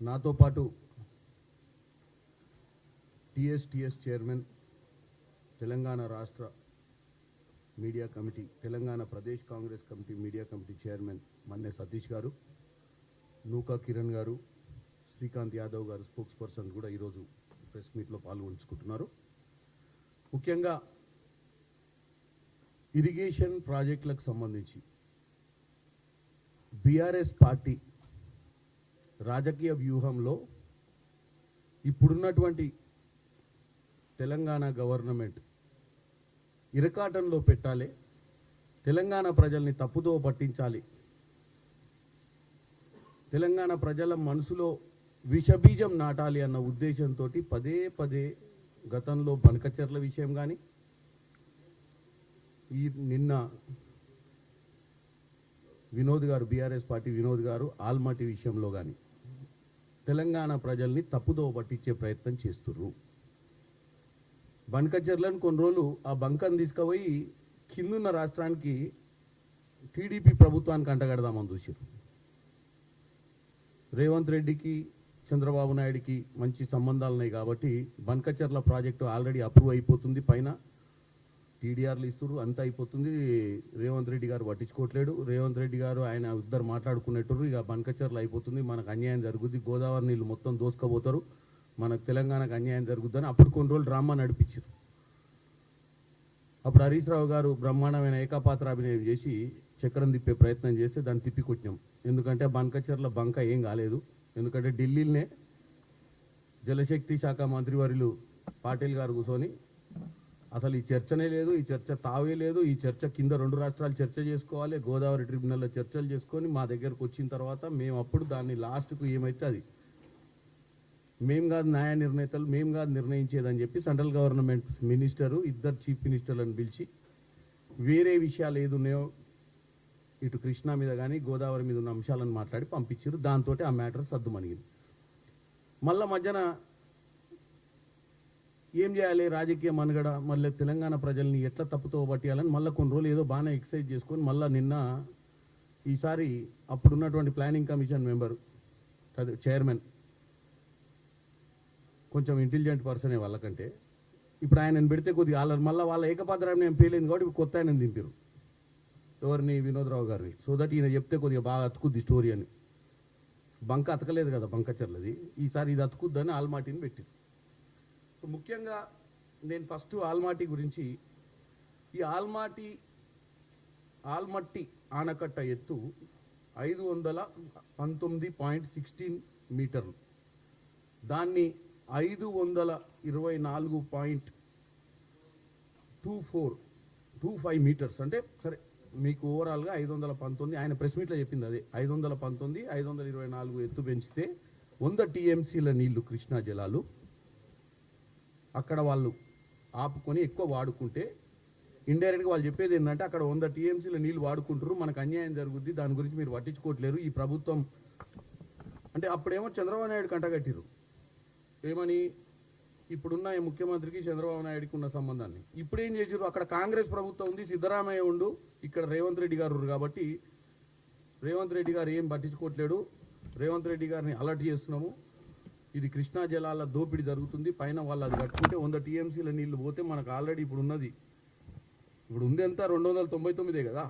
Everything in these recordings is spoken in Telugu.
నాతో పాటు టీఎస్ చైర్మన్, తెలంగాణ రాష్ట్ర media committee, Telangana Pradesh Congress committee media committee chairman Manne Satish గారు, నూకా కిరణ్ గారు, శ్రీకాంత్ యాదవ్ గారు స్పోక్స్ పర్సన్ కూడా ఈరోజు ప్రెస్ మీట్లో పాల్గొంచుకుంటున్నారు. ముఖ్యంగా ఇరిగేషన్ ప్రాజెక్టులకు సంబంధించి బీఆర్ఎస్ పార్టీ రాజకీయ వ్యూహంలో ఇప్పుడున్నటువంటి తెలంగాణ గవర్నమెంట్ ఇరకాటంలో పెట్టాలి, తెలంగాణ ప్రజల్ని తప్పుదో పట్టించాలి, తెలంగాణ ప్రజల మనసులో విషబీజం నాటాలి అన్న ఉద్దేశంతో పదే పదే గతంలో బనకచెర్ల విషయం కానీ, నిన్న వినోద్ గారు, బీఆర్ఎస్ పార్టీ వినోద్ గారు ఆల్మట్టి విషయంలో కానీ తెలంగాణ ప్రజల్ని తప్పుదో పట్టించే ప్రయత్నం చేస్తుర్రు. బనకచెర్లను కొన్ని రోజులు ఆ బంకను తీసుకుపోయి కిందున్న రాష్ట్రానికి టీడీపీ ప్రభుత్వానికి అంటగడదామని చూసారు. రేవంత్ రెడ్డికి, చంద్రబాబు నాయుడికి మంచి సంబంధాలు ఉన్నాయి కాబట్టి బనకచెర్ల ప్రాజెక్టు ఆల్రెడీ అప్రూవ్ అయిపోతుంది, పైన టీడీఆర్లు ఇస్తున్నారు, అంతా అయిపోతుంది. రేవంత్ రెడ్డి గారు పట్టించుకోవట్లేడు. రేవంత్ రెడ్డి గారు ఆయన ఇద్దరు మాట్లాడుకునేటరు, ఇక బనకచెర్ల అయిపోతుంది, మనకు అన్యాయం జరుగుద్ది, గోదావరి నీళ్ళు మొత్తం దోసుకపోతారు, మనకు తెలంగాణకు అన్యాయం జరుగుద్దని అప్పుడు కొన్ని రోజులు డ్రామా నడిపించారు. అప్పుడు హరీష్ రావు గారు బ్రహ్మాండమైన ఏకాపాత్రాభినయం చేసి చక్రం తిప్పే ప్రయత్నం చేస్తే దాన్ని తిప్పికొట్టినాం. ఎందుకంటే బనకచెర్ల బంక ఏం కాలేదు. ఎందుకంటే ఢిల్లీలోనే జలశక్తి శాఖ మంత్రివర్యులు పాటిల్ గారు కూర్చొని అసలు ఈ చర్చనే లేదు, ఈ చర్చ తావే లేదు, ఈ చర్చ కింద రెండు రాష్ట్రాలు చర్చ చేసుకోవాలి, గోదావరి ట్రిబ్యునల్లో చర్చలు చేసుకొని మా దగ్గరకు వచ్చిన తర్వాత మేము అప్పుడు దాన్ని లాస్ట్కు ఏమైతే అది మేము కాదు న్యాయ నిర్ణేతలు, మేము కాదు నిర్ణయించేదని చెప్పి సెంట్రల్ గవర్నమెంట్ మినిస్టరు, ఇద్దరు చీఫ్ మినిస్టర్లను పిలిచి వేరే విషయాలు ఏదున్నాయో ఇటు కృష్ణా మీద కానీ గోదావరి మీద ఉన్న అంశాలను మాట్లాడి పంపించారు. దాంతో ఆ మ్యాటర్ సద్దుమణిగింది. మళ్ళా మధ్యన ఏం చేయాలి, రాజకీయ మనుగడ, మళ్ళీ తెలంగాణ ప్రజల్ని ఎట్లా తప్పుతో పట్టియాలని మళ్ళీ కొన్ని రోజులు ఏదో బాగానే ఎక్సైజ్ చేసుకొని మళ్ళీ నిన్న ఈసారి అప్పుడున్నటువంటి ప్లానింగ్ కమిషన్ మెంబరు, చైర్మన్, కొంచెం ఇంటెలిజెంట్ పర్సనే వాళ్ళకంటే, ఇప్పుడు ఆయనను పెడితే కొద్దిగా మళ్ళీ వాళ్ళ ఏకపాత్రాన్ని నేను పేలింది కాబట్టి ఇప్పుడు కొత్త ఆయనను దింపారు. ఎవరిని, వినోద్రావు గారిని. సో దట్ ఈయన చెప్తే కొద్దిగా బాగా అతుకుద్ది స్టోరీ అని. బంక అతకలేదు కదా బనకచెర్లది, ఈసారి ఇది అతుకుద్దని ఆల్మాటిని పెట్టారు. సో ముఖ్యంగా నేను ఫస్ట్ ఆల్మాటి గురించి, ఈ ఆల్మట్టి ఆనకట్ట ఎత్తు 519.16 మీటర్లు, దాన్ని 524.25 మీటర్స్ అంటే సరే మీకు ఓవరాల్గా 519, ఆయన ప్రెస్ మీట్లో చెప్పింది అదే, 519, 524 ఎత్తు పెంచితే 100 టీఎంసీల నీళ్లు కృష్ణా జలాలు అక్కడ వాళ్ళు ఆపుకొని ఎక్కువ వాడుకుంటే ఇండైరెక్ట్గా వాళ్ళు చెప్పేది ఏంటంటే అక్కడ 100 టీఎంసీల నీళ్లు వాడుకుంటారు, మనకు అన్యాయం జరుగుద్ది, దాని గురించి మీరు పట్టించుకోవట్లేరు ఈ ప్రభుత్వం అంటే. అప్పుడేమో చంద్రబాబు నాయుడు కంటగట్టిరు ఏమని, ఇప్పుడున్న ముఖ్యమంత్రికి చంద్రబాబు నాయుడికి ఉన్న సంబంధాన్ని. ఇప్పుడు ఏం చేసారు, అక్కడ కాంగ్రెస్ ప్రభుత్వం ఉంది, సిద్ధరామయ్య ఉండు, ఇక్కడ రేవంత్ రెడ్డి గారు కాబట్టి రేవంత్ రెడ్డి గారు ఏం పట్టించుకోవట్లేడు, రేవంత్ రెడ్డి గారిని అలర్ట్ చేస్తున్నాము, ఇది కృష్ణా జలాల దోపిడీ జరుగుతుంది, పైన వాళ్ళు అది కట్టుకుంటే 100 టీఎంసీల నీళ్లు పోతే మనకు ఆల్రెడీ ఇప్పుడు ఉంది ఎంత 299 కదా,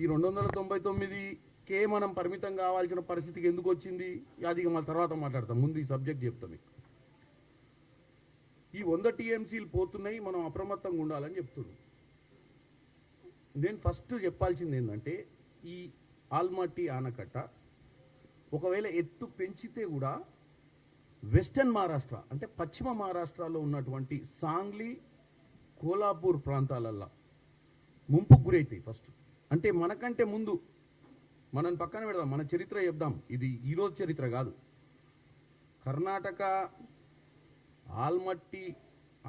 ఈ 299కే మనం పరిమితం కావాల్సిన పరిస్థితికి ఎందుకు వచ్చింది, అది మన తర్వాత మాట్లాడతాం, ముందు ఈ సబ్జెక్ట్ చెప్తాం. ఈ 100 టీఎంసీలు పోతున్నాయి, మనం అప్రమత్తంగా ఉండాలని చెప్తున్నాం. నేను ఫస్ట్ చెప్పాల్సింది ఏంటంటే, ఈ ఆల్మట్టి ఆనకట్ట ఒకవేళ ఎత్తు పెంచితే కూడా వెస్టర్న్ మహారాష్ట్ర అంటే పశ్చిమ మహారాష్ట్రలో ఉన్నటువంటి సాంగ్లీ, కోల్హాపూర్ ప్రాంతాలల్లో ముంపుకు గురవుతాయి. ఫస్ట్ అంటే మనకంటే ముందు మనం పక్కన పెడదాం, మన చరిత్ర చెప్దాం, ఇది ఈరోజు చరిత్ర కాదు. కర్ణాటక ఆల్మట్టి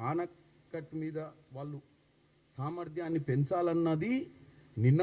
ఆనకట్ట మీద వాళ్ళు సామర్థ్యాన్ని పెంచాలన్నది నిన్న